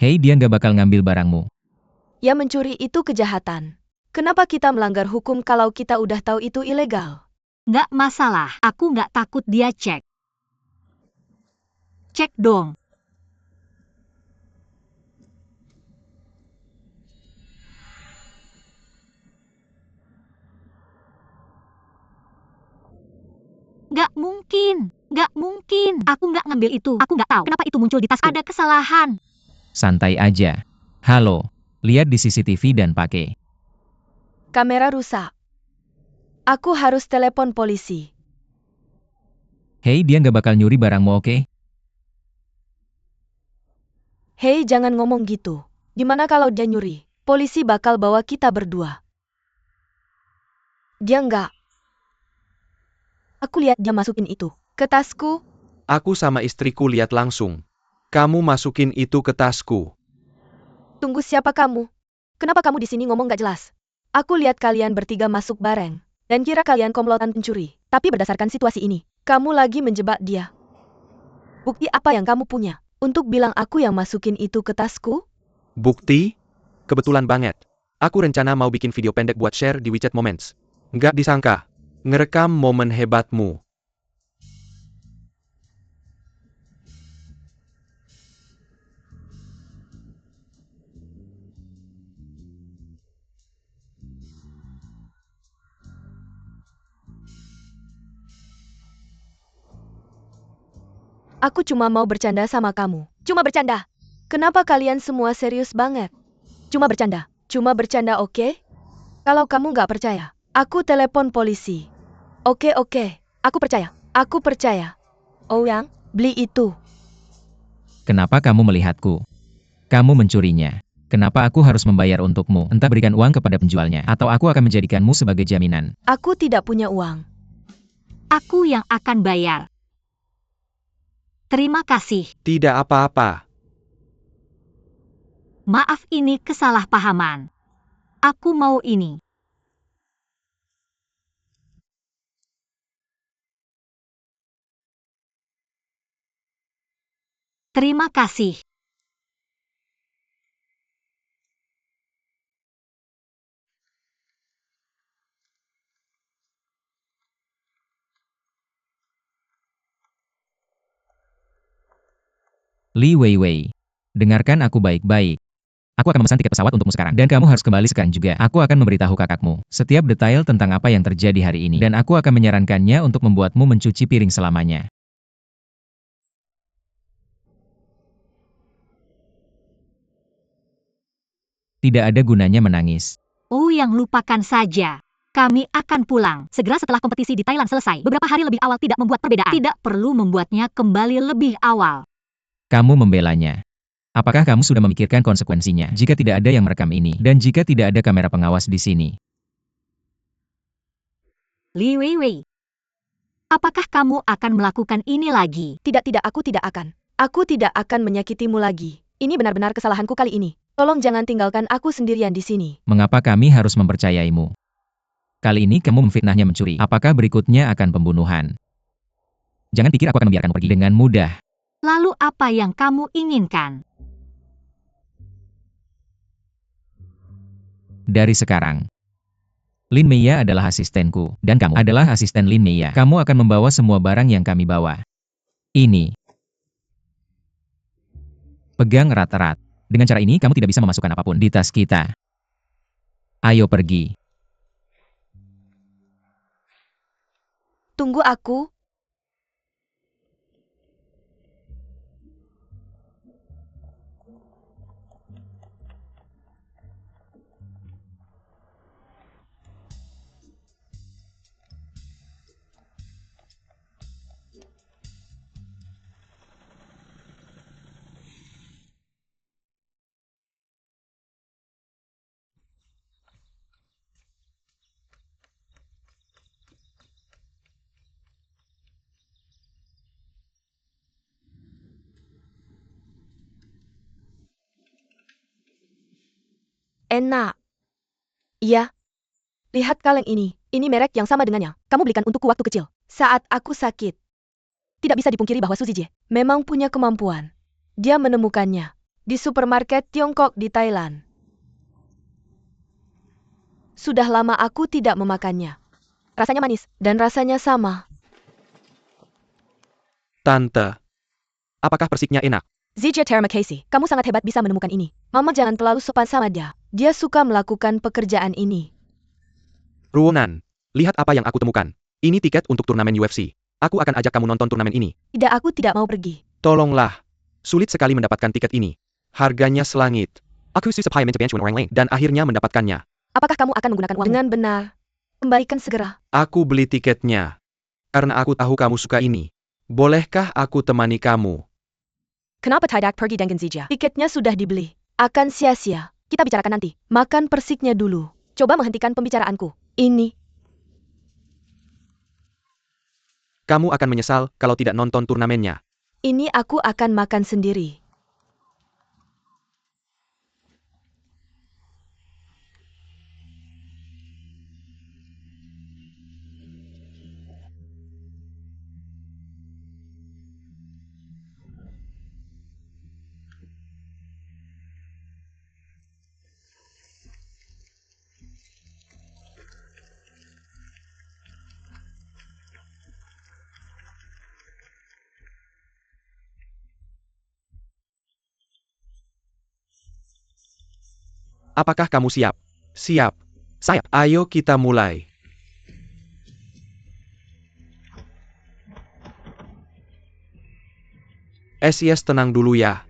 Hei, dia nggak bakal ngambil barangmu. Ya, mencuri itu kejahatan. Kenapa kita melanggar hukum kalau kita udah tahu itu ilegal? Nggak masalah, aku nggak takut dia cek. Cek dong. Nggak mungkin. Aku nggak ngambil itu. Aku nggak tahu kenapa itu muncul di tasku. Ada kesalahan. Santai aja. Halo, lihat di CCTV dan pakai. Kamera rusak. Aku harus telepon polisi. Hei, dia nggak bakal nyuri barangmu, oke? Hei, jangan ngomong gitu. Gimana kalau dia nyuri? Polisi bakal bawa kita berdua. Dia nggak. Aku lihat dia masukin itu ke tasku. Aku sama istriku lihat langsung. Kamu masukin itu ke tasku. Tunggu, siapa kamu? Kenapa kamu di sini ngomong gak jelas? Aku lihat kalian bertiga masuk bareng dan kira kalian komplotan pencuri. Tapi berdasarkan situasi ini, kamu lagi menjebak dia. Bukti apa yang kamu punya untuk bilang aku yang masukin itu ke tasku? Bukti? Kebetulan banget. Aku rencana mau bikin video pendek buat share di WeChat Moments. Nggak disangka. Ngerekam momen hebatmu. Aku cuma mau bercanda sama kamu. Cuma bercanda. Kenapa kalian semua serius banget? Cuma bercanda, oke? Kalau kamu gak percaya, aku telepon polisi. Oke, aku percaya. Oh, yang beli itu. Kenapa kamu melihatku? Kamu mencurinya. Kenapa aku harus membayar untukmu? Entah berikan uang kepada penjualnya, atau aku akan menjadikanmu sebagai jaminan. Aku tidak punya uang. Aku yang akan bayar. Terima kasih. Tidak apa-apa. Maaf, ini kesalahpahaman. Aku mau ini. Terima kasih. Li Weiwei, dengarkan aku baik-baik. Aku akan memesan tiket pesawat untukmu sekarang, dan kamu harus kembali sekarang juga. Aku akan memberitahu kakakmu setiap detail tentang apa yang terjadi hari ini, dan aku akan menyarankannya untuk membuatmu mencuci piring selamanya. Tidak ada gunanya menangis. Oh, yang lupakan saja. Kami akan pulang segera setelah kompetisi di Thailand selesai. Beberapa hari lebih awal tidak membuat perbedaan. Tidak perlu membuatnya kembali lebih awal. Kamu membelanya. Apakah kamu sudah memikirkan konsekuensinya jika tidak ada yang merekam ini, dan jika tidak ada kamera pengawas di sini? Li Weiwei, apakah kamu akan melakukan ini lagi? Tidak, aku tidak akan. Aku tidak akan menyakitimu lagi. Ini benar-benar kesalahanku kali ini. Tolong jangan tinggalkan aku sendirian di sini. Mengapa kami harus mempercayaimu? Kali ini kamu memfitnahnya mencuri. Apakah berikutnya akan pembunuhan? Jangan pikir aku akan membiarkanmu pergi dengan mudah. Lalu apa yang kamu inginkan? Dari sekarang, Lin Meia adalah asistenku, dan kamu adalah asisten Lin Meia. Kamu akan membawa semua barang yang kami bawa. Ini. Pegang erat-erat. Dengan cara ini kamu tidak bisa memasukkan apapun di tas kita. Ayo pergi. Tunggu aku. Enak. Iya. Lihat kaleng ini. Ini merek yang sama dengannya. Kamu belikan untukku waktu kecil. Saat aku sakit. Tidak bisa dipungkiri bahwa Suzy J memang punya kemampuan. Dia menemukannya. di supermarket Tiongkok di Thailand. Sudah lama aku tidak memakannya. Rasanya manis, dan rasanya sama. Tante, apakah persiknya enak? Zija terima kasih, kamu sangat hebat bisa menemukan ini. Mama jangan terlalu sopan sama dia. Dia suka melakukan pekerjaan ini. Ruonan, lihat apa yang aku temukan. Ini tiket untuk turnamen UFC. Aku akan ajak kamu nonton turnamen ini. Tidak, aku tidak mau pergi. Tolonglah. Sulit sekali mendapatkan tiket ini. Harganya selangit. Aku susah payah mencoba orang lain dan akhirnya mendapatkannya. Apakah kamu akan menggunakan uang dengan benar? Kembalikan segera. Aku beli tiketnya. Karena aku tahu kamu suka ini. Bolehkah aku temani kamu? Kenapa tidak pergi dengan Zija? Tiketnya sudah dibeli. Akan sia-sia. Kita bicarakan nanti. Makan persiknya dulu. Coba menghentikan pembicaraanku. Ini. Kamu akan menyesal kalau tidak nonton turnamennya. Ini aku akan makan sendiri. Apakah kamu siap? Siap. Siap. Ayo kita mulai. Yes, tenang dulu ya.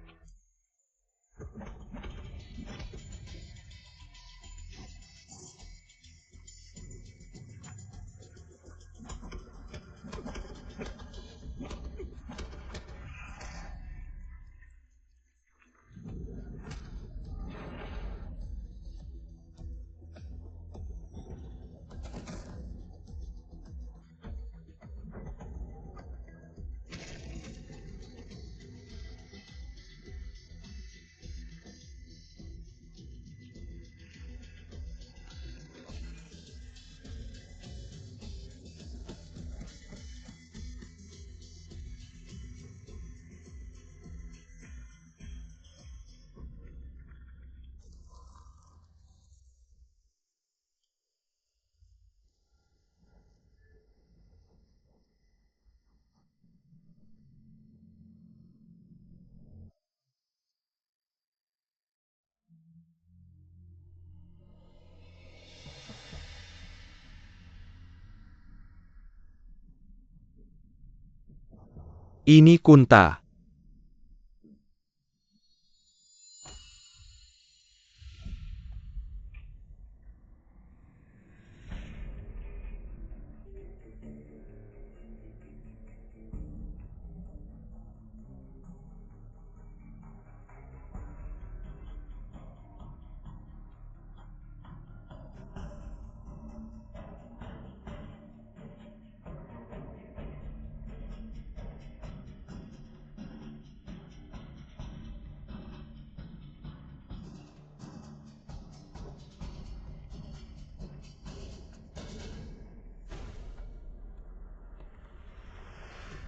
Ini Kunta.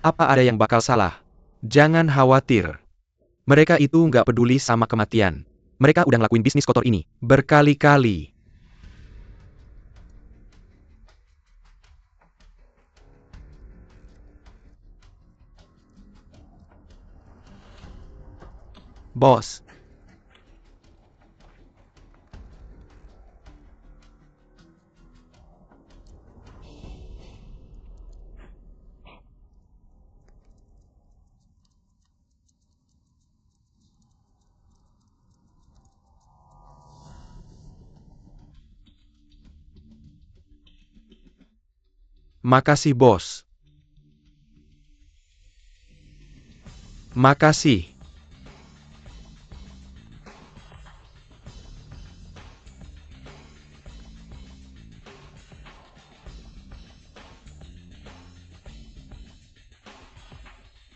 Apa ada yang bakal salah? Jangan khawatir. Mereka itu nggak peduli sama kematian. Mereka udah ngelakuin bisnis kotor ini berkali-kali. Bos. Makasih, bos. Makasih.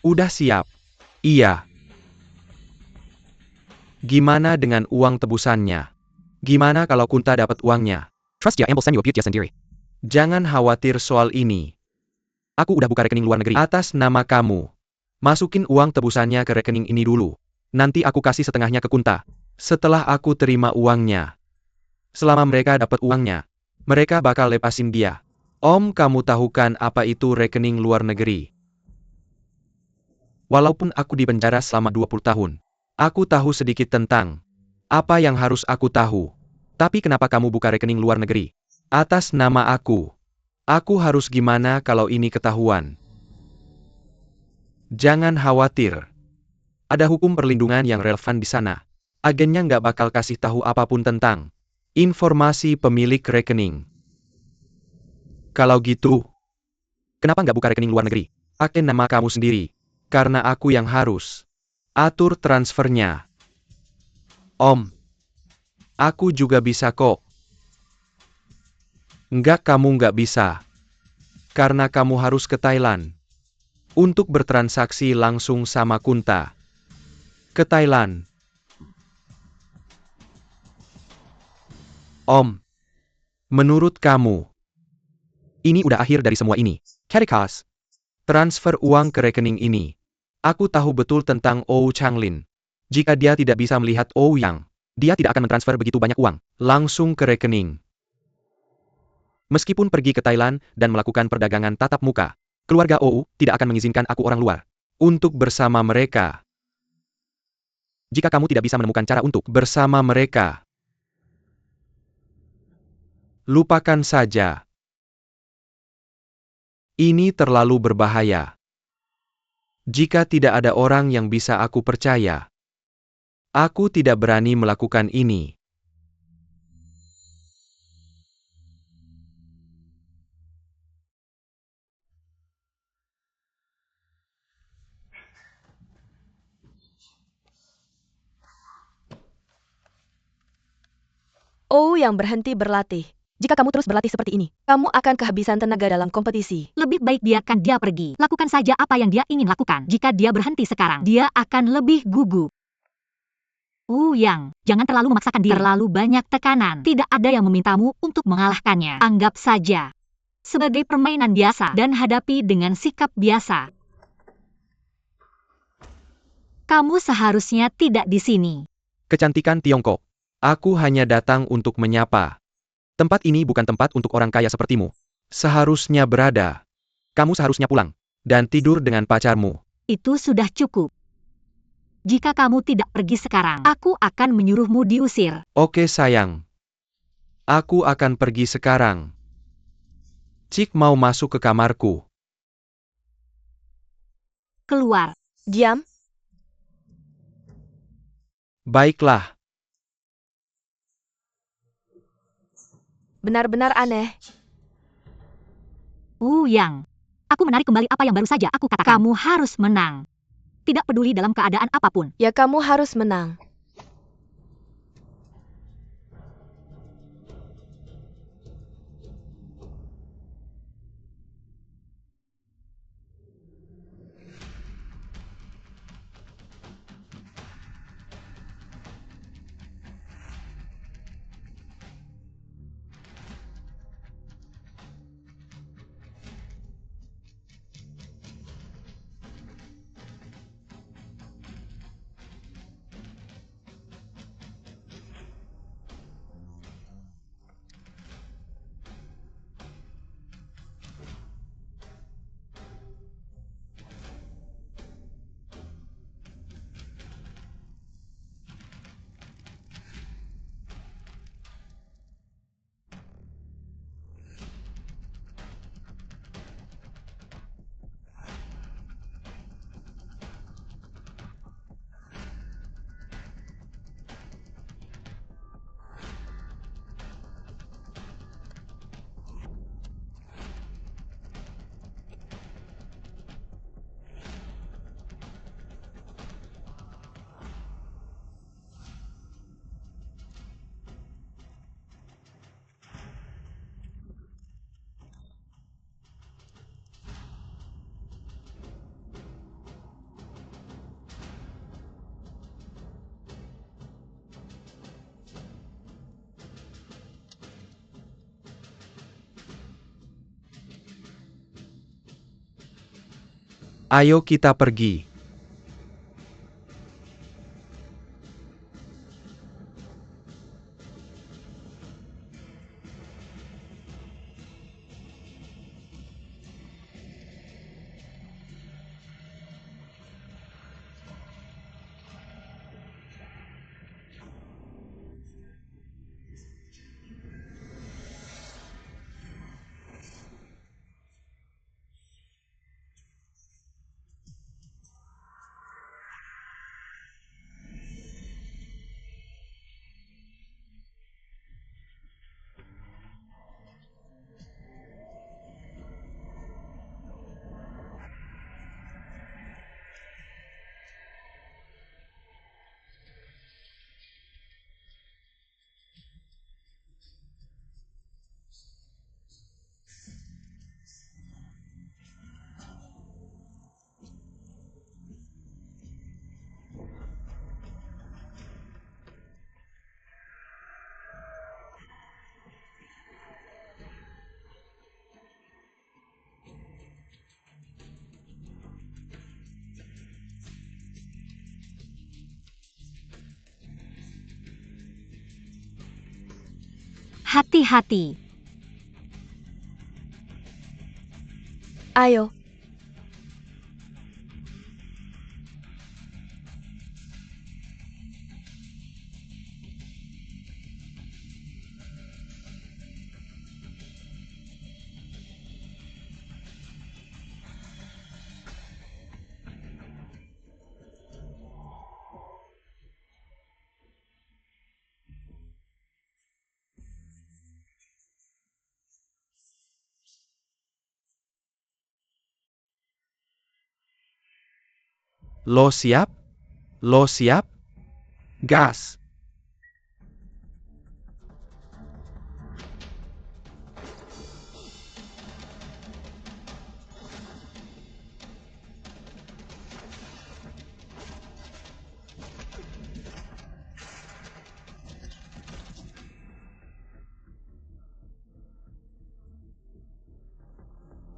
Udah siap. Iya. Gimana dengan uang tebusannya? Gimana kalau Kunta dapat uangnya? Trust ya, Amble send you a beauty sendiri. Jangan khawatir soal ini. Aku udah buka rekening luar negeri atas nama kamu. Masukin uang tebusannya ke rekening ini dulu. Nanti aku kasih setengahnya ke Kunta. Setelah aku terima uangnya. Selama mereka dapat uangnya, mereka bakal lepasin dia. Om, kamu tahu kan apa itu rekening luar negeri? Walaupun aku di penjara selama 20 tahun, aku tahu sedikit tentang apa yang harus aku tahu. Tapi kenapa kamu buka rekening luar negeri? Atas nama aku. Aku harus gimana kalau ini ketahuan? Jangan khawatir. Ada hukum perlindungan yang relevan di sana. Agennya nggak bakal kasih tahu apapun tentang informasi pemilik rekening. Kalau gitu, kenapa nggak buka rekening luar negeri? Pakai nama kamu sendiri. Karena aku yang harus atur transfernya. Om, aku juga bisa kok. Enggak, kamu nggak bisa. Karena kamu harus ke Thailand. Untuk bertransaksi langsung sama Kunta. Ke Thailand. Om, menurut kamu, ini udah akhir dari semua ini. Karikas, transfer uang ke rekening ini. Aku tahu betul tentang Ou Changlin. Jika dia tidak bisa melihat Ou Yang, dia tidak akan mentransfer begitu banyak uang langsung ke rekening. Meskipun pergi ke Thailand dan melakukan perdagangan tatap muka, keluarga Ou tidak akan mengizinkan aku orang luar untuk bersama mereka. Jika kamu tidak bisa menemukan cara untuk bersama mereka, lupakan saja. Ini terlalu berbahaya. Jika tidak ada orang yang bisa aku percaya, aku tidak berani melakukan ini. Oh, yang berhenti berlatih. Jika kamu terus berlatih seperti ini, kamu akan kehabisan tenaga dalam kompetisi. Lebih baik biarkan dia pergi. Lakukan saja apa yang dia ingin lakukan. Jika dia berhenti sekarang, dia akan lebih gugup. Yang, jangan terlalu memaksakan diri. Terlalu banyak tekanan. Tidak ada yang memintamu untuk mengalahkannya. Anggap saja sebagai permainan biasa dan hadapi dengan sikap biasa. Kamu seharusnya tidak di sini. Kecantikan Tiongkok. Aku hanya datang untuk menyapa. Tempat ini bukan tempat untuk orang kaya sepertimu. Seharusnya berada. Kamu seharusnya pulang dan tidur dengan pacarmu. Itu sudah cukup. Jika kamu tidak pergi sekarang, aku akan menyuruhmu diusir. Oke sayang. Aku akan pergi sekarang. Cik mau masuk ke kamarku. Keluar. Diam. Baiklah. Benar-benar aneh. Yang, aku menarik kembali apa yang baru saja aku katakan. Kamu harus menang. Tidak peduli dalam keadaan apapun. Ya, kamu harus menang. Ayo kita pergi. Hati-hati. Ayo. Lo siap? Lo siap? Gas!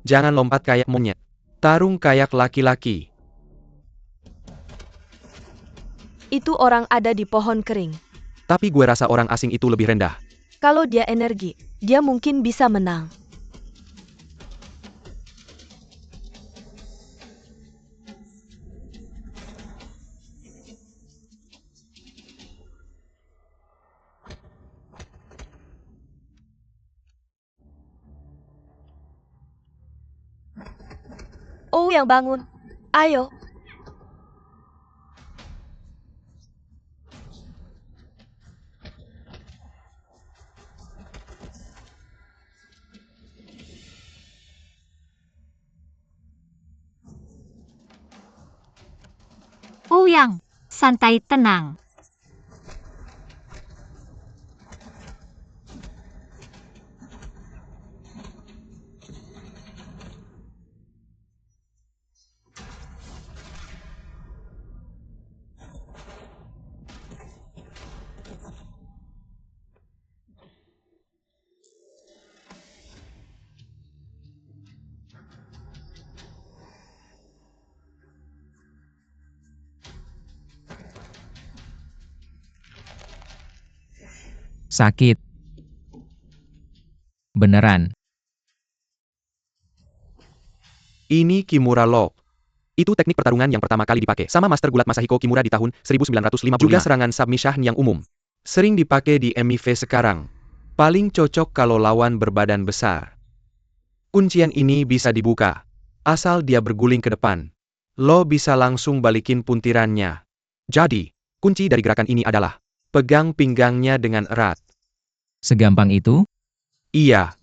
Jangan lompat kayak monyet. Tarung kayak laki-laki. Itu orang ada di pohon kering. Tapi gue rasa orang asing itu lebih rendah. Kalau dia energi, dia mungkin bisa menang. Oh, yang bangun. Ayo. Ouyang, santai tenang. Sakit. Beneran. Ini Kimura Lock. Itu teknik pertarungan yang pertama kali dipakai sama Master Gulat Masahiko Kimura di tahun 1955. Juga serangan submission yang umum. Sering dipakai di MIV sekarang. Paling cocok kalau lawan berbadan besar. Kuncian ini bisa dibuka. Asal dia berguling ke depan. Lo bisa langsung balikin puntirannya. Jadi, kunci dari gerakan ini adalah pegang pinggangnya dengan erat. Segampang itu? Iya.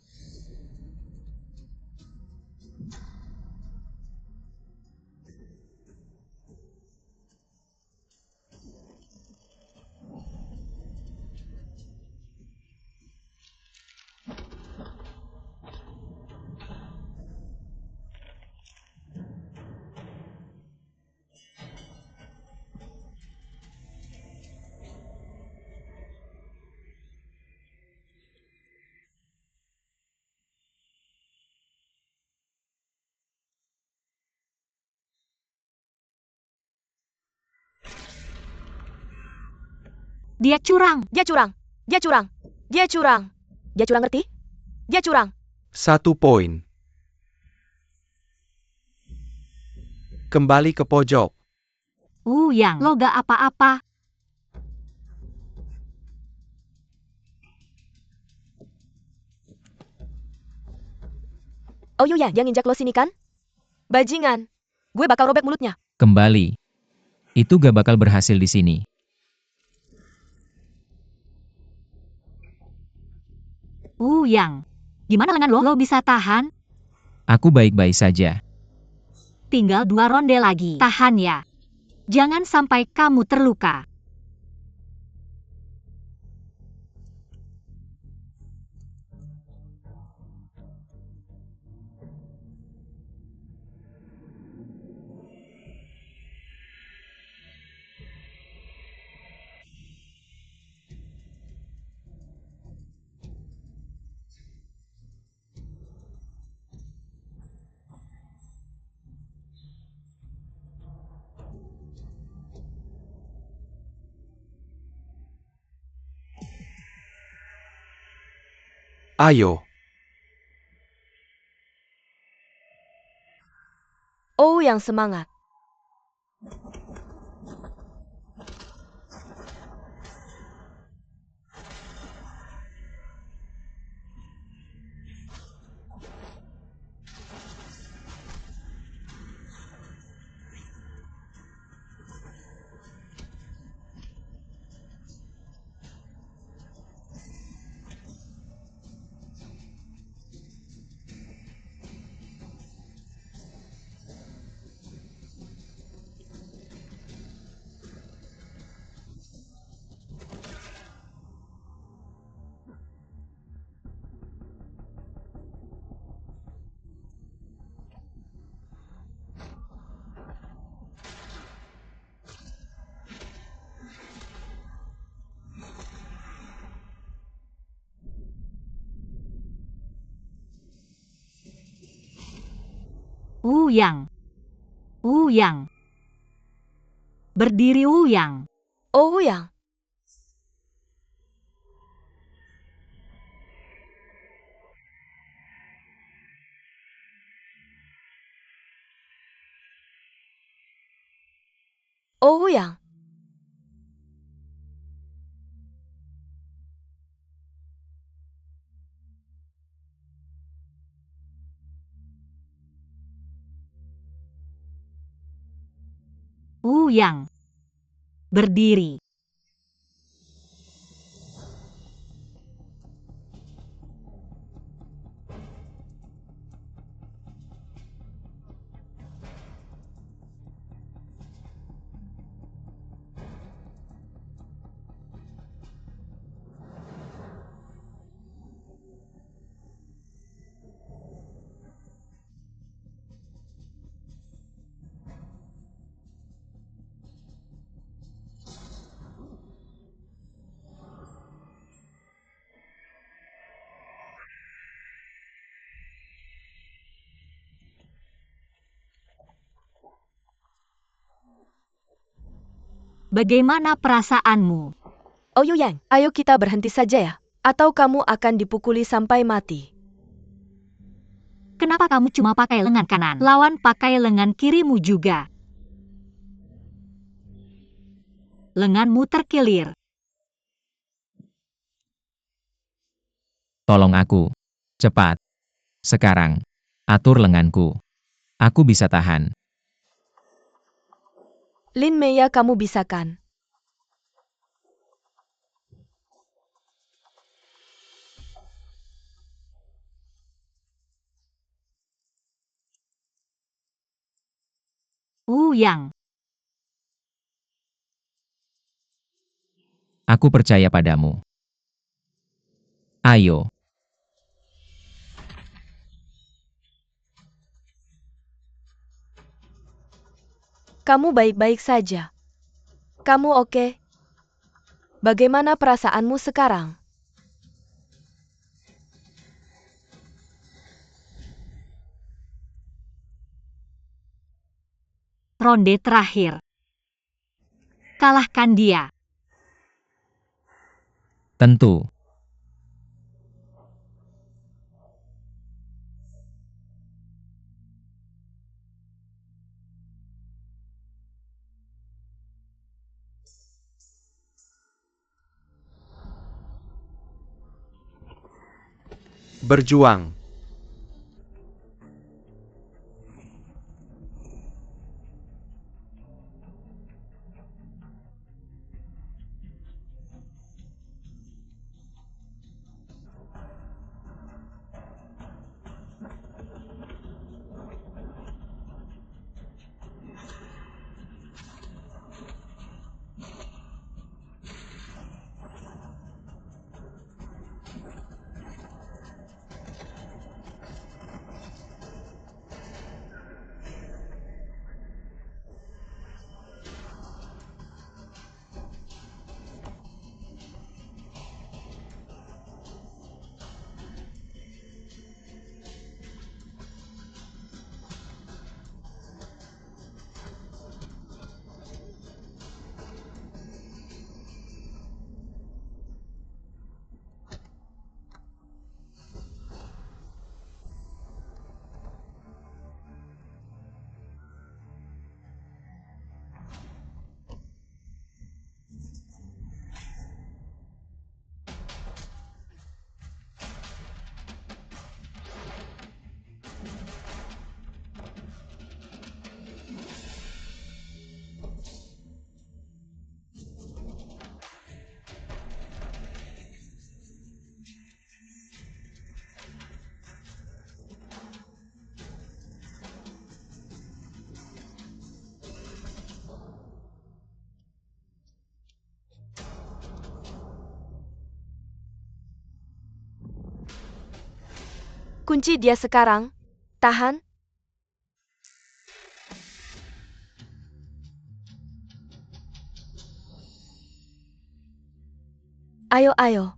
Dia curang. Dia curang. Dia curang. Dia curang. Dia curang, ngerti? Dia curang. 1 poin. Kembali ke pojok. Ouyang, lo gak apa-apa. Oh Yuya, yang injak lo sini kan? Bajingan. Gue bakal robek mulutnya. Kembali. Itu gak bakal berhasil di sini. Ouyang, gimana lengan lo? Lo bisa tahan? Aku baik-baik saja. Tinggal 2 ronde lagi. Tahan ya. Jangan sampai kamu terluka. Ayo, Oh, yang semangat. Wuyang. Wuyang. Berdiri Wuyang. Oh, yang. Oh, yang. Wuyang. Berdiri. Bagaimana perasaanmu? Oh, Yu Yang, ayo kita berhenti saja ya. Atau kamu akan dipukuli sampai mati. Kenapa kamu cuma pakai lengan kanan? Lawan pakai lengan kirimu juga. Lenganmu terkilir. Tolong aku. Cepat. Sekarang. Atur lenganku. Aku bisa tahan. Lin Meya, kamu bisa kan? Wuyang. Aku percaya padamu. Ayo. Kamu baik-baik saja. Kamu oke? Bagaimana perasaanmu sekarang? Ronde terakhir. Kalahkan dia. Tentu. berjuang. Kunci dia sekarang. Tahan. Ayo, ayo.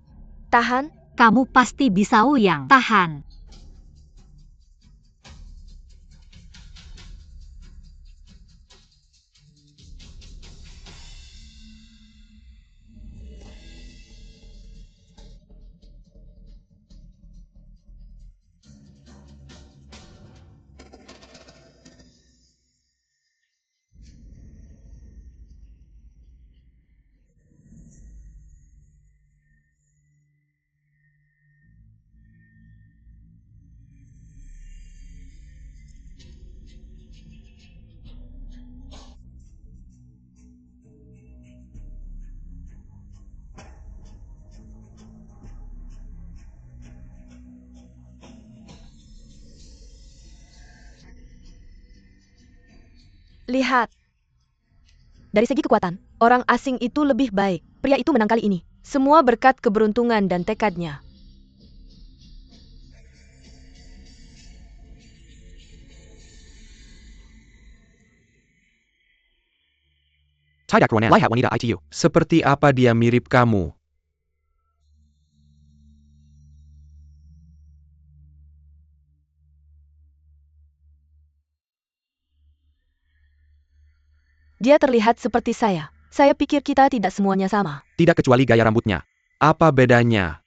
Tahan. Kamu pasti bisa, Ouyang. Tahan. Lihat. Dari segi kekuatan, orang asing itu lebih baik. Pria itu menang kali ini. Semua berkat keberuntungan dan tekadnya. Tidak lihat wanita itu. Seperti apa dia mirip kamu? Dia terlihat seperti saya. Saya pikir kita tidak semuanya sama. Tidak kecuali gaya rambutnya. Apa bedanya?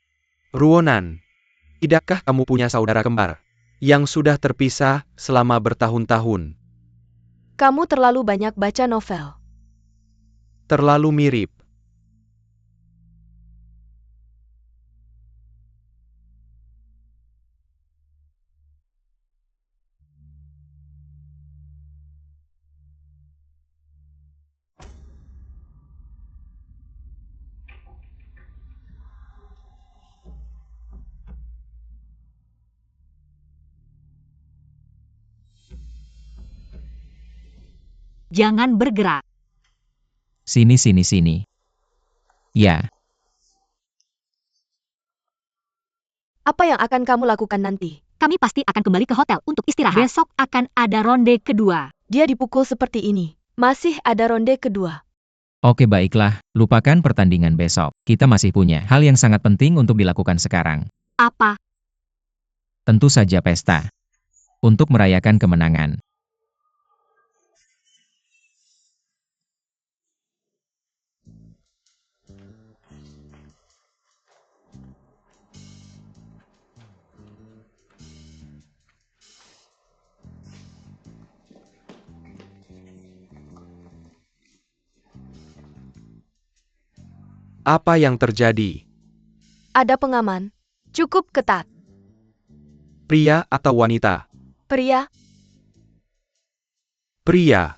Ruonan, tidakkah kamu punya saudara kembar yang sudah terpisah selama bertahun-tahun? Kamu terlalu banyak baca novel. Terlalu mirip. Jangan bergerak. Sini, sini, sini. Ya, Apa yang akan kamu lakukan nanti? Kami pasti akan kembali ke hotel untuk istirahat. Besok akan ada ronde kedua. Dia dipukul seperti ini. Masih ada ronde kedua. oke baiklah. Lupakan pertandingan besok. Kita masih punya hal yang sangat penting untuk dilakukan sekarang. Apa? Tentu saja pesta. Untuk merayakan kemenangan. Apa yang terjadi? Ada pengaman. Cukup ketat. Pria atau wanita? Pria, Pria.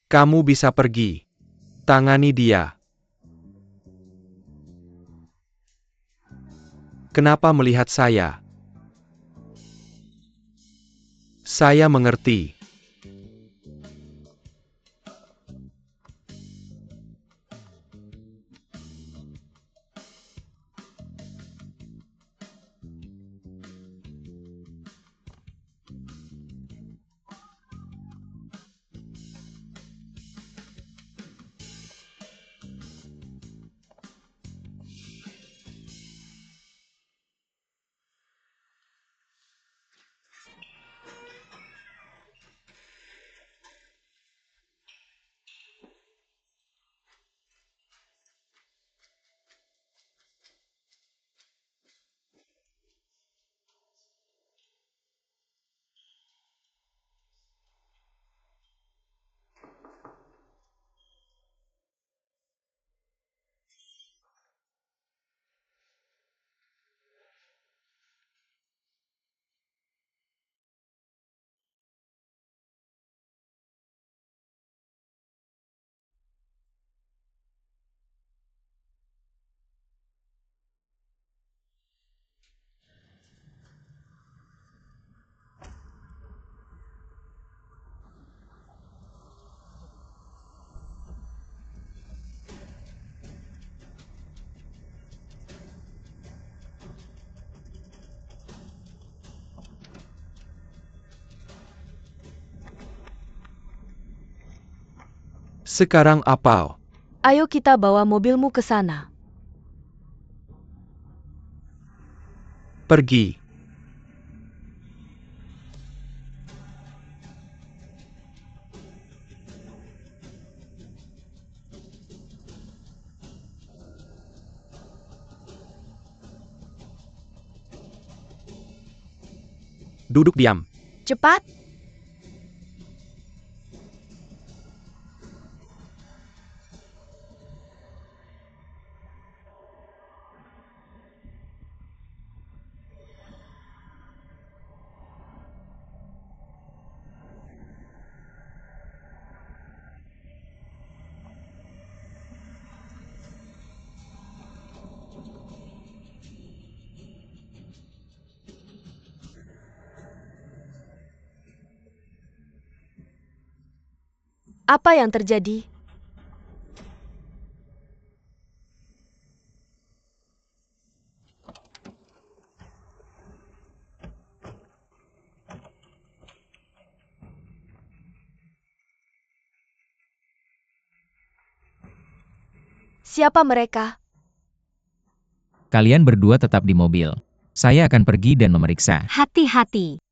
Kamu bisa pergi. Tangani dia. Kenapa melihat saya? Saya mengerti. Sekarang apa? Ayo kita bawa mobilmu ke sana. Pergi. Duduk diam. Cepat. Apa yang terjadi? Siapa mereka? Kalian berdua tetap di mobil. Saya akan pergi dan memeriksa. Hati-hati.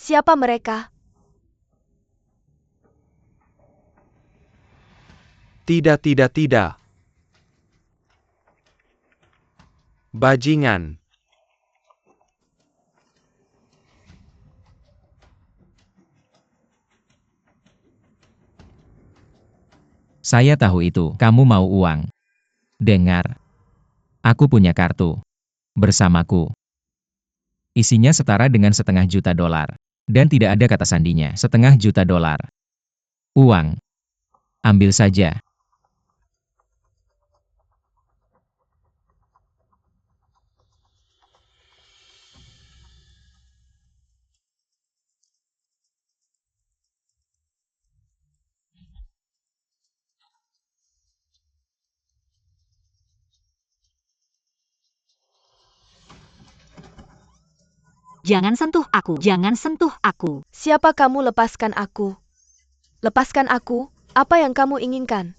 Siapa mereka? Tidak. Bajingan. Saya tahu itu. Kamu mau uang. Dengar. Aku punya kartu. Bersamaku. Isinya setara dengan $500.000. Dan tidak ada kata sandinya. $500.000. Uang. Ambil saja. Jangan sentuh aku. Jangan sentuh aku. Siapa kamu? Lepaskan aku. Lepaskan aku. Apa yang kamu inginkan?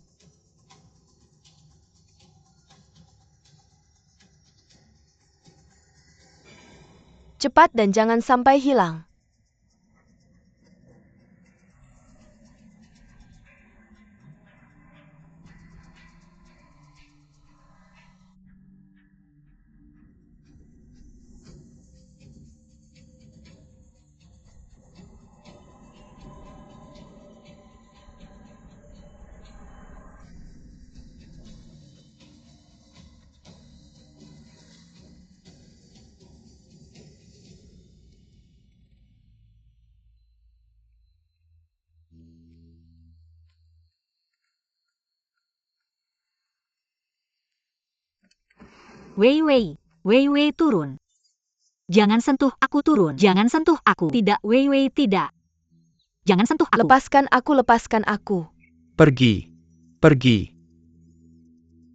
Cepat dan jangan sampai hilang. Wei, turun. Jangan sentuh aku, turun. Jangan sentuh aku. Tidak, Wei, tidak. Jangan sentuh aku. Lepaskan aku, lepaskan aku. Pergi.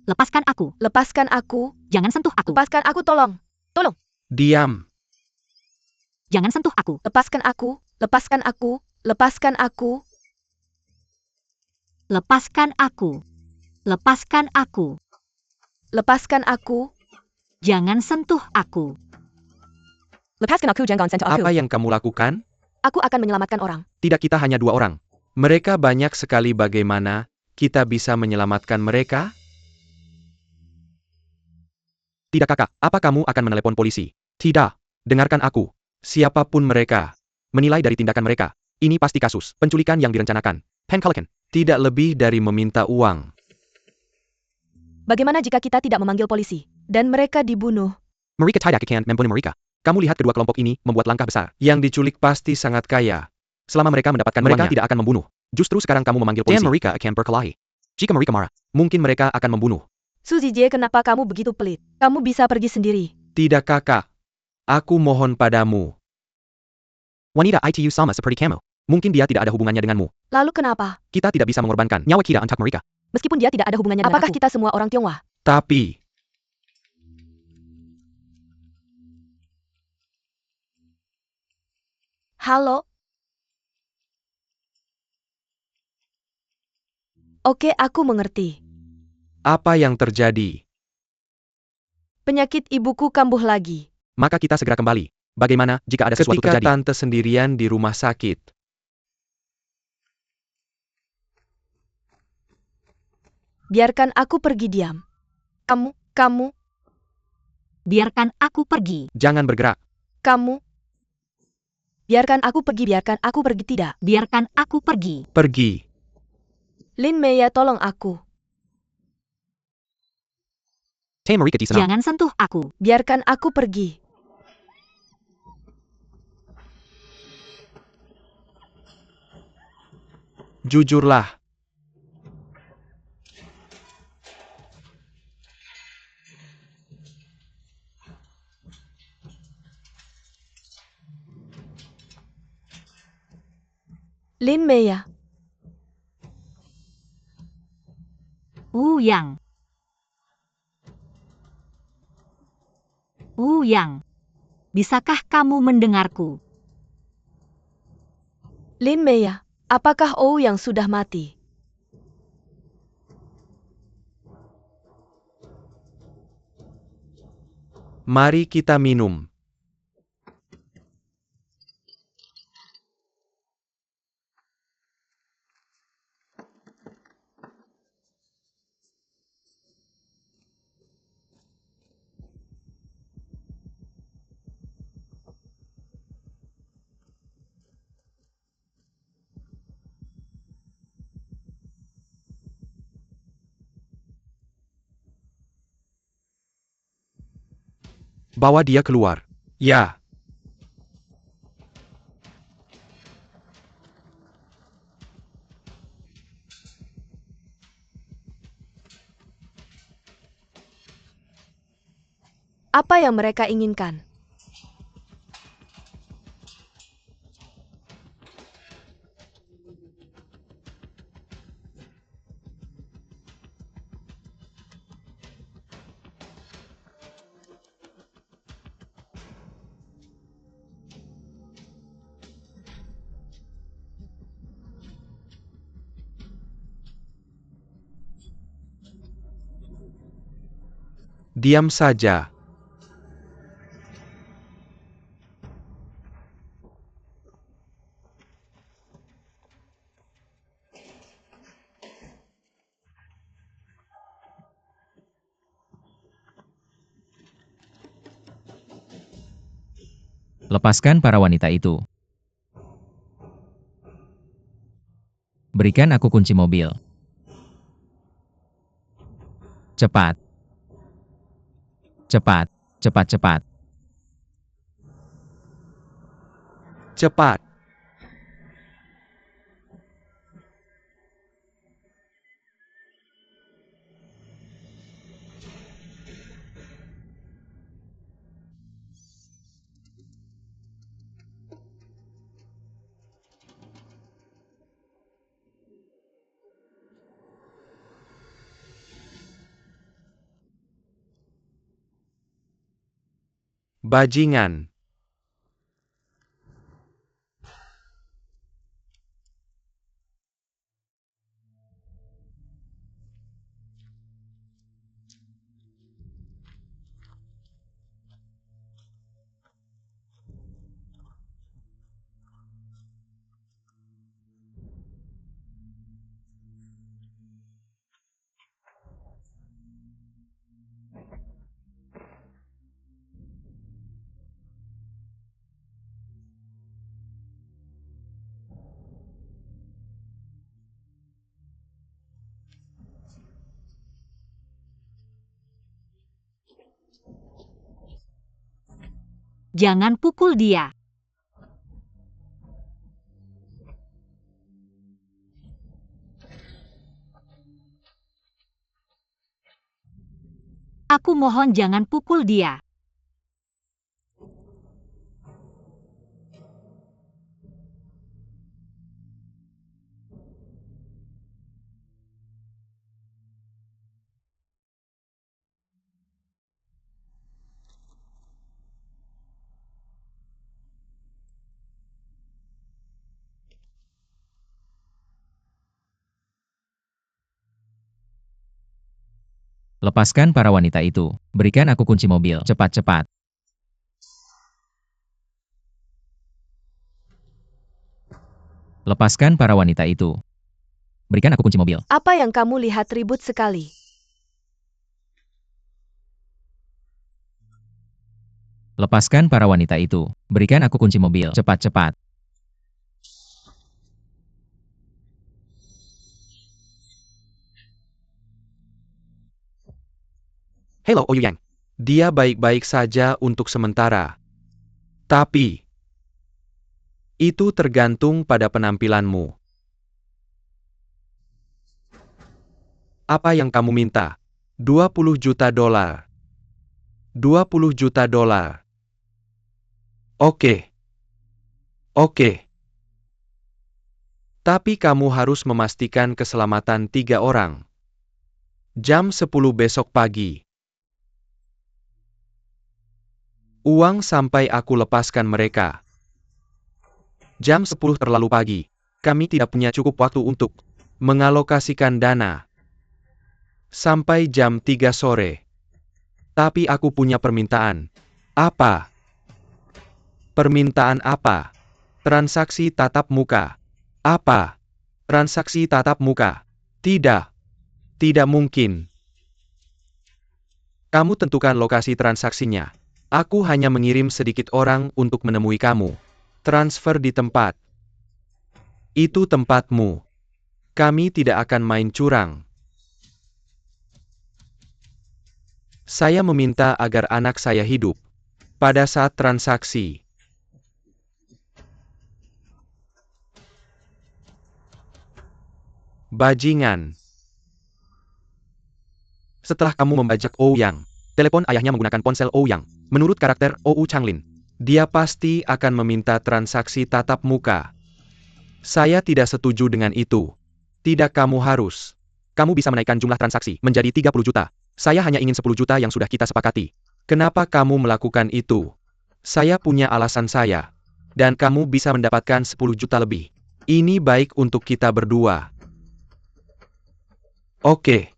Lepaskan aku. Lepaskan aku. Jangan sentuh aku. Lepaskan aku, tolong. Tolong. Diam. Jangan sentuh aku. Lepaskan aku. Lepaskan aku. Lepaskan aku. Lepaskan aku. Lepaskan aku. Lepaskan aku. Jangan sentuh aku. Lepaskan aku, jangan sentuh aku. Apa yang kamu lakukan? Aku akan menyelamatkan orang. Tidak, kita hanya 2 orang. Mereka banyak sekali. Bagaimana kita bisa menyelamatkan mereka? Tidak, kakak. Apa kamu akan menelepon polisi? Tidak. Dengarkan aku. Siapapun mereka. Menilai dari tindakan mereka. Ini pasti kasus penculikan yang direncanakan. Penculikan. Tidak lebih dari meminta uang. Bagaimana jika kita tidak memanggil polisi? Dan mereka dibunuh. Mereka tidak akan membunuh mereka. Kamu lihat kedua kelompok ini membuat langkah besar. Yang diculik pasti sangat kaya. Selama mereka mendapatkan mereka tidak akan membunuh. Justru sekarang kamu memanggil polisi. Dan mereka akan berkelahi. Jika mereka marah, mungkin mereka akan membunuh. Suzije, kenapa kamu begitu pelit? Kamu bisa pergi sendiri. Tidak kakak. Aku mohon padamu. Wanita itu sama seperti kamu. Mungkin dia tidak ada hubungannya denganmu. Lalu kenapa? Kita tidak bisa mengorbankan nyawa kita untuk mereka. Meskipun dia tidak ada hubungannya dengan Apakah aku. kita semua orang Tionghoa? Tapi, Halo? Oke, aku mengerti. apa yang terjadi? Penyakit ibuku kambuh lagi. Maka kita segera kembali. Bagaimana jika ada sesuatu Ketika terjadi? tante sendirian di rumah sakit. Biarkan aku pergi diam. Kamu, Biarkan aku pergi. Jangan bergerak. kamu. Biarkan aku pergi tidak. Biarkan aku pergi. Pergi. Lin Meya, tolong aku. Teh mereka di sana. Jangan sentuh aku. Biarkan aku pergi. Jujurlah. Lin Meya, Yang. Yang. Bisakah kamu mendengarku? Lin Meya, apakah Oh yang sudah mati? Mari kita minum. Bawa dia keluar. Ya. Apa yang mereka inginkan? Diam saja. Lepaskan para wanita itu. Berikan aku kunci mobil. Cepat. Cepat, cepat, cepat. Cepat. Bajingan. Jangan pukul dia. Aku mohon jangan pukul dia. Lepaskan para wanita itu. Berikan aku kunci mobil. Cepat-cepat. Lepaskan para wanita itu. Berikan aku kunci mobil. Apa yang kamu lihat ribut sekali? Lepaskan para wanita itu. Berikan aku kunci mobil. Cepat-cepat. Hello, Ouyang. Dia baik-baik saja untuk sementara. Tapi, itu tergantung pada penampilanmu. Apa yang kamu minta? 20 juta dolar. 20 juta dolar. Oke. Oke. Tapi kamu harus memastikan keselamatan 3 orang. Jam 10 besok pagi. Uang sampai aku lepaskan mereka. Jam 10 terlalu pagi. Kami tidak punya cukup waktu untuk mengalokasikan dana. Sampai jam 3 sore. Tapi aku punya permintaan. Apa? Permintaan apa? Transaksi tatap muka. Apa? Transaksi tatap muka. Tidak. Tidak mungkin. Kamu tentukan lokasi transaksinya. Aku hanya mengirim sedikit orang untuk menemui kamu. Transfer di tempat. Itu tempatmu. Kami tidak akan main curang. Saya meminta agar anak saya hidup. Pada saat transaksi. Bajingan. Setelah kamu membajak Ouyang, telepon ayahnya menggunakan ponsel Ouyang. Menurut karakter Ou Changlin, Dia pasti akan meminta transaksi tatap muka. Saya tidak setuju dengan itu. Tidak, kamu harus. kamu bisa menaikkan jumlah transaksi menjadi 30 juta. Saya hanya ingin 10 juta yang sudah kita sepakati. Kenapa kamu melakukan itu? Saya punya alasan saya. Dan kamu bisa mendapatkan 10 juta lebih. Ini baik untuk kita berdua. Oke.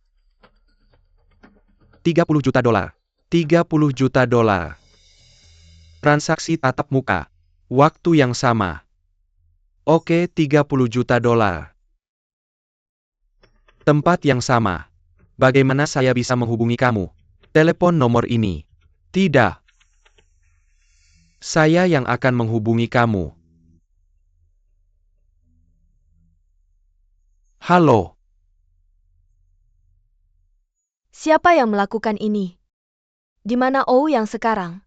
30 juta dolar. 30 juta dolar. Transaksi tatap muka. Waktu yang sama. Oke, 30 juta dolar. Tempat yang sama. Bagaimana saya bisa menghubungi kamu? Telepon nomor ini. Tidak. Saya yang akan menghubungi kamu. Halo. Siapa yang melakukan ini? Di mana Oh yang sekarang?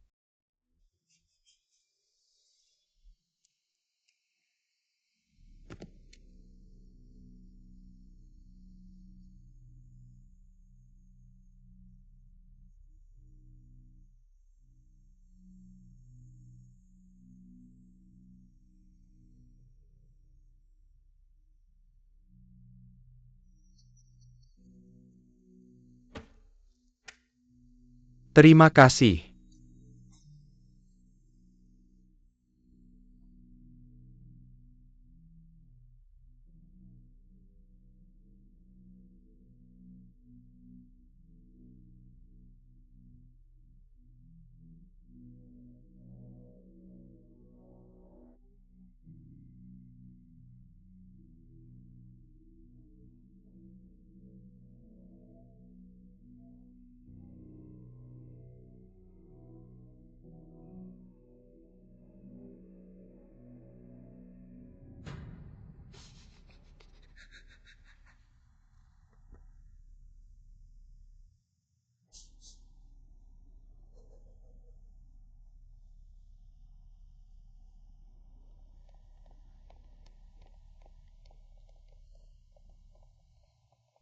Terima kasih.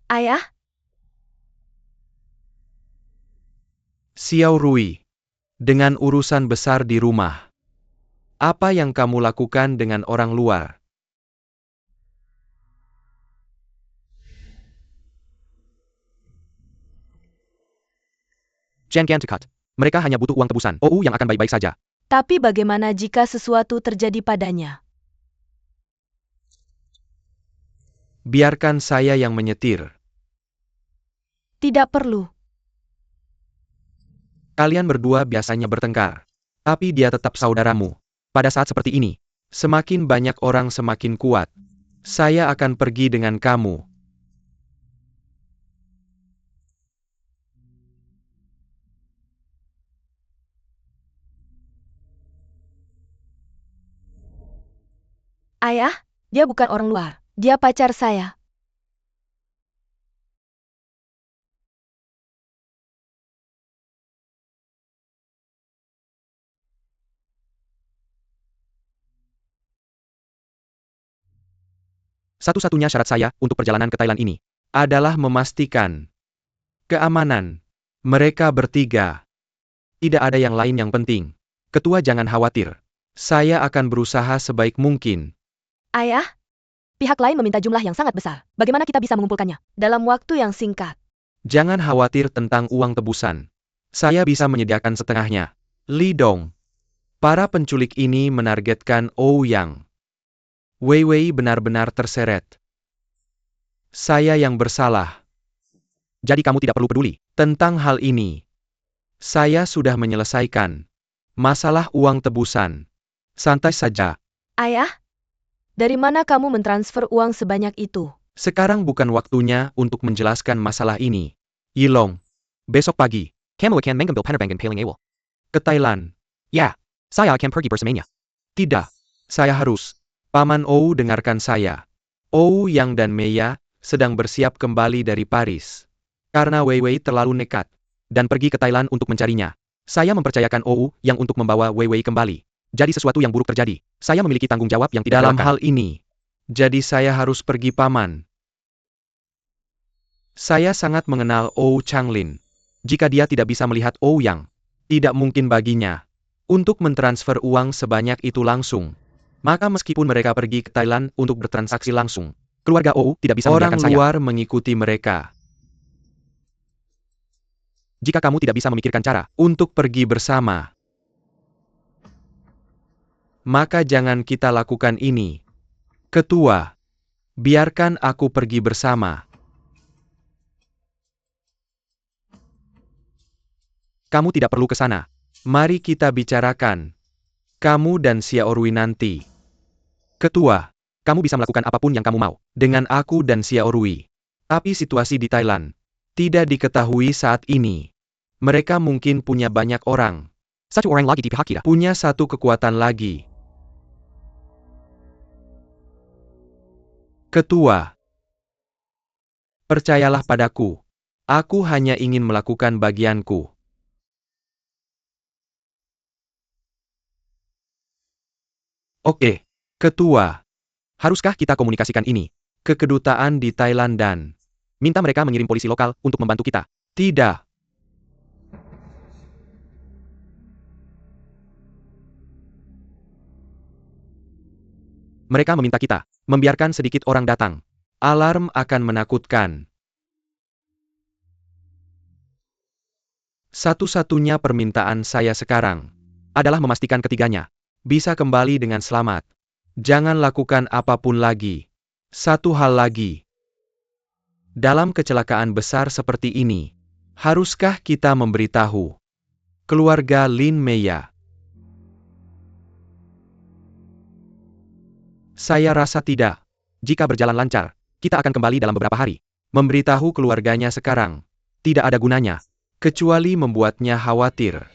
Ayah? Xiao Rui, dengan urusan besar di rumah, apa yang kamu lakukan dengan orang luar? Jan Gantekut. Mereka hanya butuh uang tebusan. OU yang akan baik-baik saja. Tapi bagaimana jika sesuatu terjadi padanya? Biarkan saya yang menyetir. Tidak perlu. Kalian berdua biasanya bertengkar. Tapi dia tetap saudaramu. Pada saat seperti ini, semakin banyak orang semakin kuat. Saya akan pergi dengan kamu. Ayah, dia bukan orang luar. Dia pacar saya. Satu-satunya syarat saya untuk perjalanan ke Thailand ini Adalah memastikan keamanan mereka bertiga. Tidak ada yang lain yang penting. Ketua jangan khawatir. Saya akan berusaha sebaik mungkin. Ayah, pihak lain meminta jumlah yang sangat besar. Bagaimana kita bisa mengumpulkannya? Dalam waktu yang singkat. Jangan khawatir tentang uang tebusan. Saya bisa menyediakan setengahnya. Li Dong. Para penculik ini menargetkan Ouyang. Wei Wei benar-benar terseret. Saya yang bersalah. Jadi kamu tidak perlu peduli. Tentang hal ini, saya sudah menyelesaikan masalah uang tebusan. Santai saja. Ayah, dari mana kamu mentransfer uang sebanyak itu? Sekarang bukan waktunya untuk menjelaskan masalah ini. Yilong, Besok pagi, kamu akan mengambil penerbangan paling awal. ke Thailand. Ya, saya akan pergi bersamanya. Tidak, saya harus. Paman Ou dengarkan saya. Ou Yang dan Meia sedang bersiap kembali dari Paris. Karena Wei Wei terlalu nekat Dan pergi ke Thailand untuk mencarinya. Saya mempercayakan OU yang untuk membawa Wei Wei kembali. Jadi sesuatu yang buruk terjadi. Saya memiliki tanggung jawab yang tidak dalam terelakkan. hal ini. Jadi saya harus pergi paman. Saya sangat mengenal Ou Changlin. Jika dia tidak bisa melihat Ou Yang, tidak mungkin baginya untuk mentransfer uang sebanyak itu langsung. Maka meskipun mereka pergi ke Thailand untuk bertransaksi langsung, Keluarga OU tidak bisa orang membiarkan saya. luar mengikuti mereka Jika kamu tidak bisa memikirkan cara untuk pergi bersama. Maka jangan kita lakukan ini. Ketua, biarkan aku pergi bersama. kamu tidak perlu ke sana. Mari kita bicarakan. Kamu dan Xiaorui nanti. Ketua, Kamu bisa melakukan apapun yang kamu mau. dengan aku dan Xiaorui. Tapi situasi di Thailand tidak diketahui saat ini. Mereka mungkin punya banyak orang. Satu orang lagi di pihak kita. Punya satu kekuatan lagi. Ketua, percayalah padaku. Aku hanya ingin melakukan bagianku. Oke, Ketua. Haruskah kita komunikasikan ini? Ke kedutaan di Thailand dan Minta mereka mengirim polisi lokal untuk membantu kita. tidak. Mereka meminta kita membiarkan sedikit orang datang. Alarm akan menakutkan. Satu-satunya permintaan saya sekarang Adalah memastikan ketiganya. bisa kembali dengan selamat. Jangan lakukan apapun lagi. Satu hal lagi. Dalam kecelakaan besar seperti ini, haruskah kita memberitahu keluarga Lin Meia? Saya rasa tidak. Jika berjalan lancar, kita akan kembali dalam beberapa hari. Memberitahu keluarganya sekarang Tidak ada gunanya. kecuali membuatnya khawatir.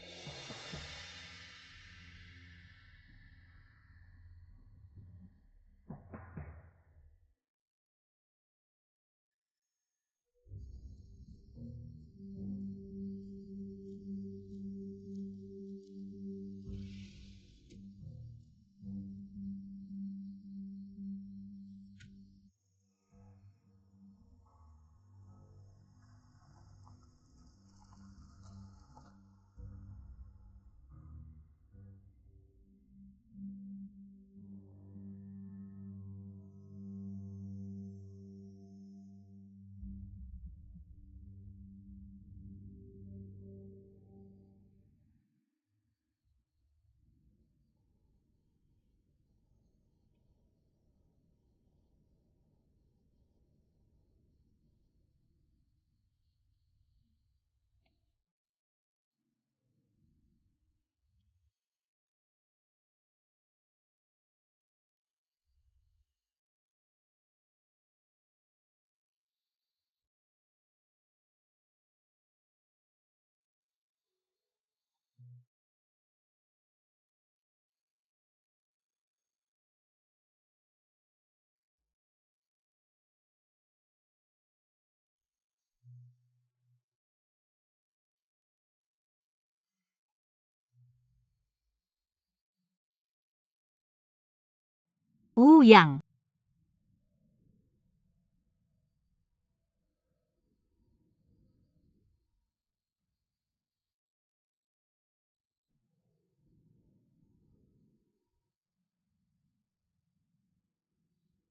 Yang.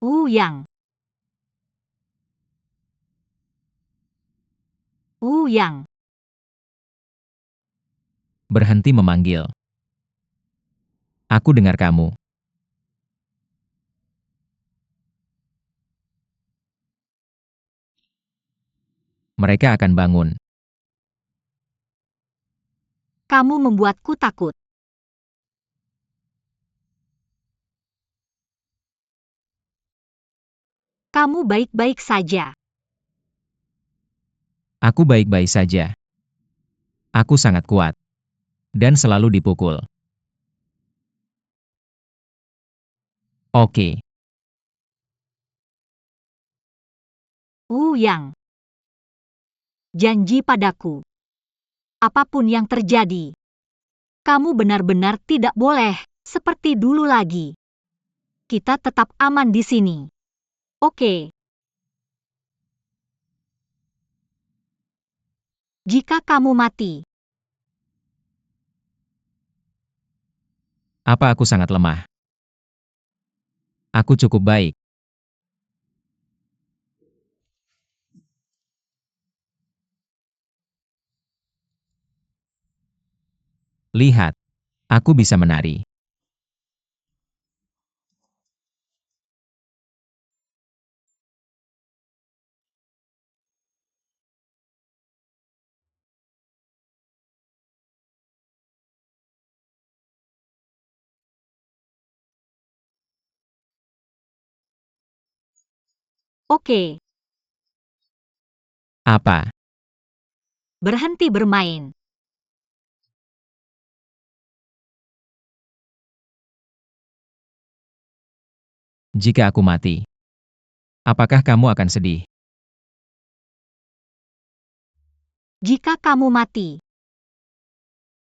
Yang. Yang. Berhenti memanggil. Aku dengar kamu. Mereka akan bangun. Kamu membuatku takut. Kamu baik-baik saja. Aku baik-baik saja. Aku sangat kuat. Dan selalu dipukul. Oke. Yang. Janji padaku. Apapun yang terjadi, kamu benar-benar tidak boleh seperti dulu lagi. Kita tetap aman di sini. Oke. Jika kamu mati, Apa aku sangat lemah? Aku cukup baik. Lihat. Aku bisa menari. oke. Apa? Berhenti bermain. Jika aku mati, apakah kamu akan sedih? Jika kamu mati,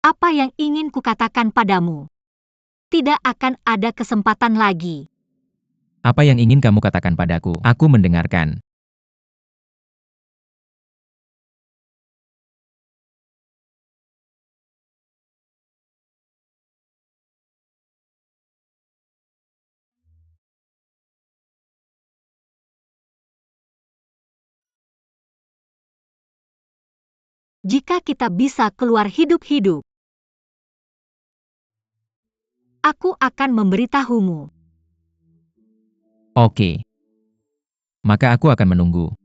apa yang ingin kukatakan padamu? Tidak akan ada kesempatan lagi. Apa yang ingin kamu katakan padaku? Aku mendengarkan. Jika kita bisa keluar hidup-hidup, aku akan memberitahumu. Oke. Maka aku akan menunggu.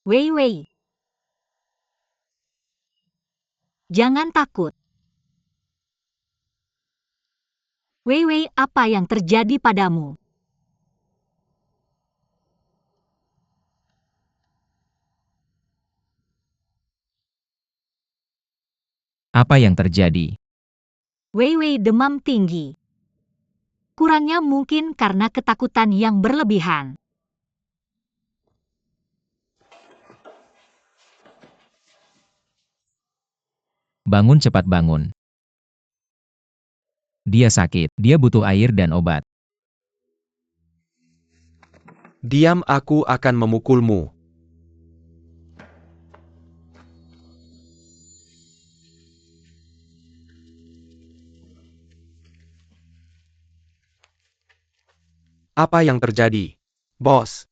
Wei Wei, jangan takut. Wei Wei, apa yang terjadi padamu? Apa yang terjadi? Wei Wei demam tinggi. Kurangnya mungkin karena ketakutan yang berlebihan. Bangun cepat bangun. Dia sakit, dia butuh air dan obat. Diam, aku akan memukulmu. Apa yang terjadi, bos?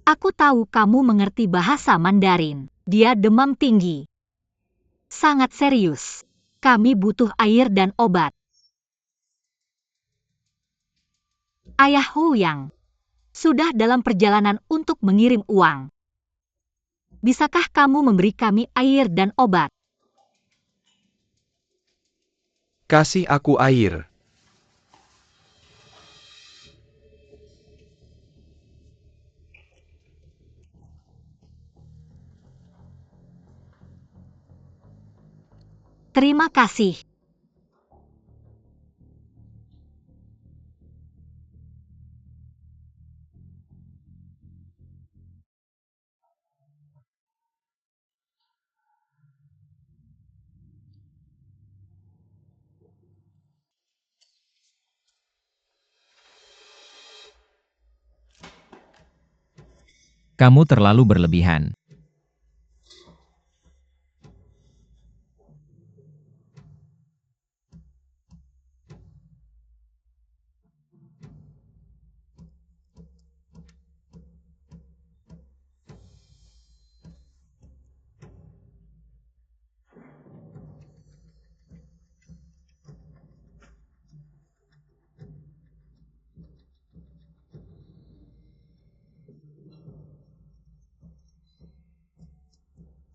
Aku tahu kamu mengerti bahasa Mandarin. Dia demam tinggi. Sangat serius. Kami butuh air dan obat. Ayah Huyang sudah dalam perjalanan untuk mengirim uang. Bisakah kamu memberi kami air dan obat? Kasih aku air. Terima kasih. Kamu terlalu berlebihan.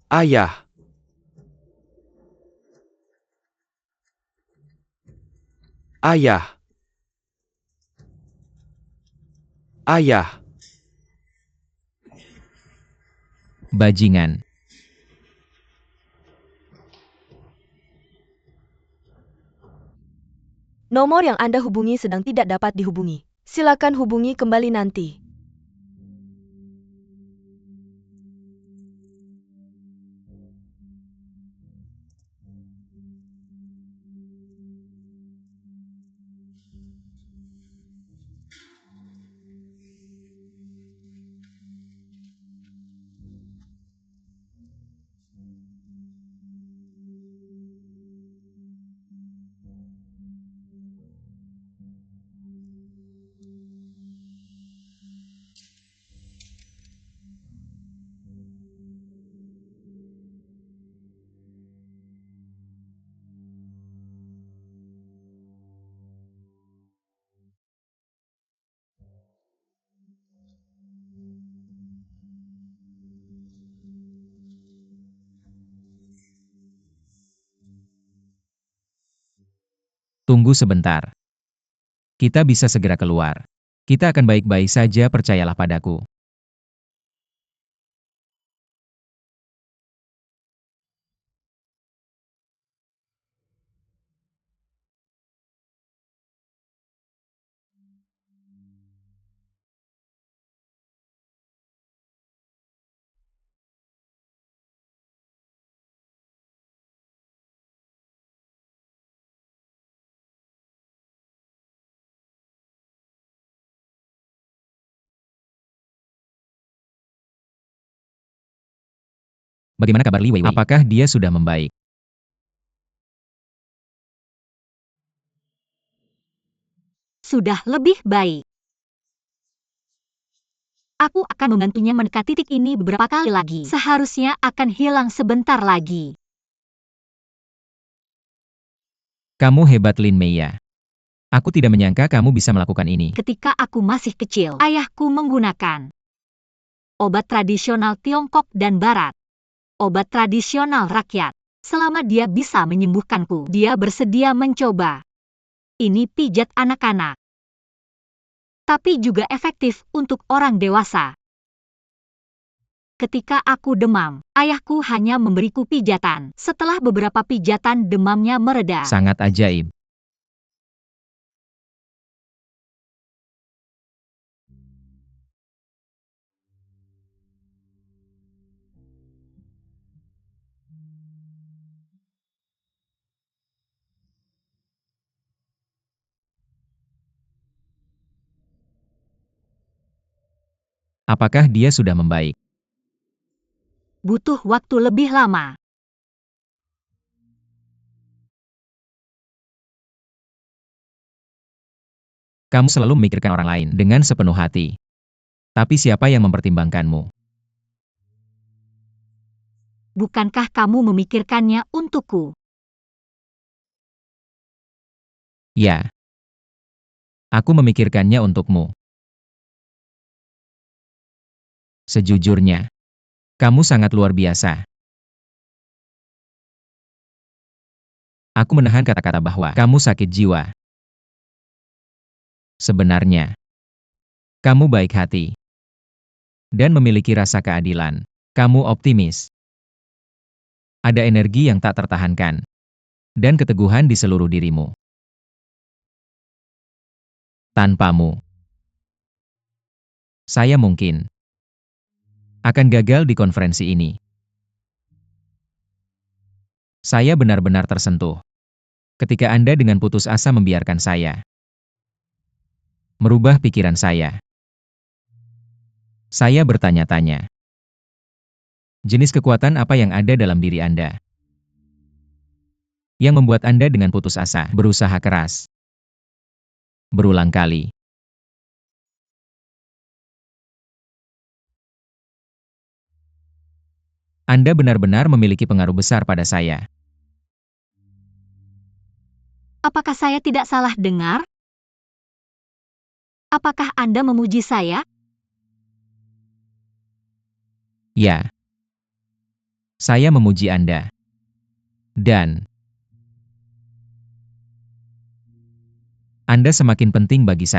Ayah. Ayah. Ayah. Bajingan. Nomor yang Anda hubungi sedang tidak dapat dihubungi. Silakan hubungi kembali nanti. Tunggu sebentar. Kita bisa segera keluar. Kita akan baik-baik saja, percayalah padaku. Bagaimana kabar Li Weiwei? Apakah dia sudah membaik? Sudah lebih baik. Aku akan membantunya mendekati titik ini beberapa kali lagi. Seharusnya akan hilang sebentar lagi. Kamu hebat, Lin Meiya. Aku tidak menyangka kamu bisa melakukan ini. Ketika aku masih kecil, ayahku menggunakan obat tradisional Tiongkok dan Barat. Obat tradisional rakyat. Selama dia bisa menyembuhkanku, dia bersedia mencoba. Ini pijat anak-anak. tapi juga efektif untuk orang dewasa. Ketika aku demam, ayahku hanya memberiku pijatan. Setelah beberapa pijatan, demamnya mereda. Sangat ajaib. Apakah dia sudah membaik? Butuh waktu lebih lama. Kamu selalu memikirkan orang lain dengan sepenuh hati. Tapi siapa yang mempertimbangkanmu? Bukankah kamu memikirkannya untukku? Ya. Aku memikirkannya untukmu. Sejujurnya, kamu sangat luar biasa. Aku menahan kata-kata bahwa kamu sakit jiwa. Sebenarnya, kamu baik hati dan memiliki rasa keadilan. Kamu optimis. Ada energi yang tak tertahankan dan keteguhan di seluruh dirimu. Tanpamu, saya mungkin akan gagal di konferensi ini. Saya benar-benar tersentuh ketika Anda dengan putus asa membiarkan saya. Merubah pikiran saya. Saya bertanya-tanya. Jenis kekuatan apa yang ada dalam diri Anda? Yang membuat Anda dengan putus asa berusaha keras. Berulang kali. Anda benar-benar memiliki pengaruh besar pada saya. Apakah saya tidak salah dengar? Apakah Anda memuji saya? Ya. Saya memuji Anda. Dan Anda semakin penting bagi saya.